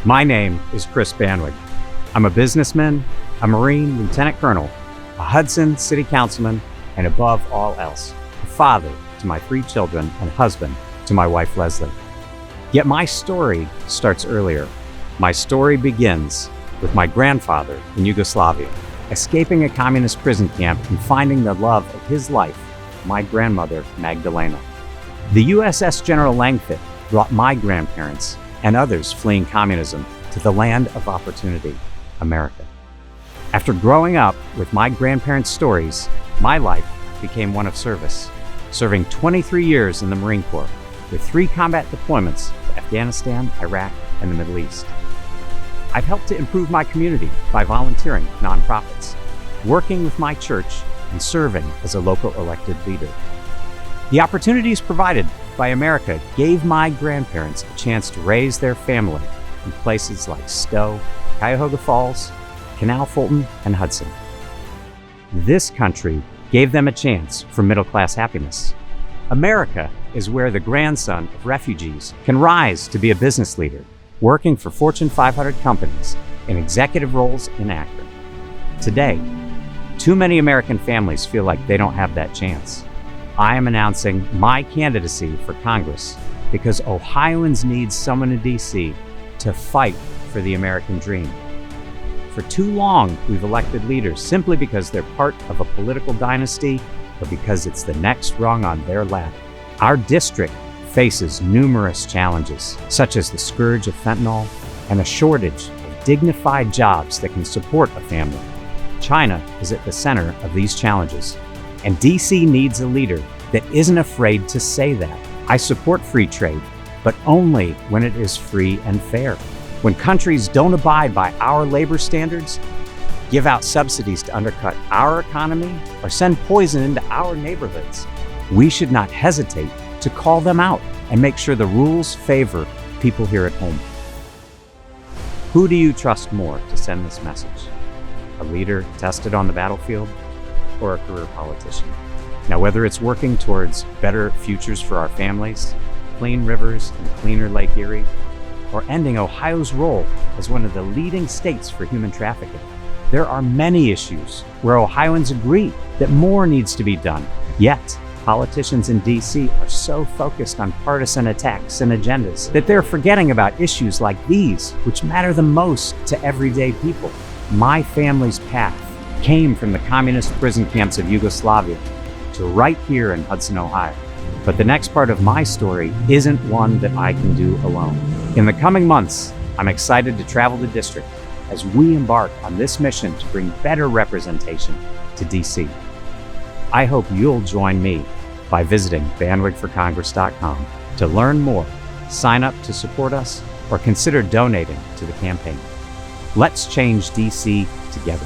My name is Chris Banweg. I'm a businessman, a Marine Lieutenant Colonel, a Hudson City Councilman, and above all else, a father to my 3 children and husband to my wife, Leslie. Yet my story starts earlier. My story begins with my grandfather in Yugoslavia, escaping a communist prison camp and finding the love of his life, my grandmother, Magdalena. The USS General Langford brought my grandparents and others fleeing communism to the land of opportunity, America. After growing up with my grandparents' stories, my life became one of service, serving 23 years in the Marine Corps with 3 combat deployments to Afghanistan, Iraq, and the Middle East. I've helped to improve my community by volunteering with nonprofits, working with my church, and serving as a local elected leader. The opportunities provided by America gave my grandparents a chance to raise their family in places like Stowe, Cuyahoga Falls, Canal Fulton, and Hudson. This country gave them a chance for middle-class happiness. America is where the grandson of refugees can rise to be a business leader, working for Fortune 500 companies in executive roles in Akron. Today, too many American families feel like they don't have that chance. I am announcing my candidacy for Congress because Ohioans need someone in D.C. to fight for the American dream. For too long, we've elected leaders simply because they're part of a political dynasty or because it's the next rung on their ladder. Our district faces numerous challenges, such as the scourge of fentanyl and a shortage of dignified jobs that can support a family. China is at the center of these challenges, and DC needs a leader that isn't afraid to say that. I support free trade, but only when it is free and fair. When countries don't abide by our labor standards, give out subsidies to undercut our economy, or send poison into our neighborhoods, we should not hesitate to call them out and make sure the rules favor people here at home. Who do you trust more to send this message? A leader tested on the battlefield or a career politician? Now, whether it's working towards better futures for our families, clean rivers and cleaner Lake Erie, or ending Ohio's role as one of the leading states for human trafficking, there are many issues where Ohioans agree that more needs to be done. Yet, politicians in DC are so focused on partisan attacks and agendas that they're forgetting about issues like these, which matter the most to everyday people. My family's path came from the communist prison camps of Yugoslavia to right here in Hudson, Ohio. But the next part of my story isn't one that I can do alone. In the coming months, I'm excited to travel the district as we embark on this mission to bring better representation to DC. I hope you'll join me by visiting banwegforcongress.com to learn more, sign up to support us, or consider donating to the campaign. Let's change DC together.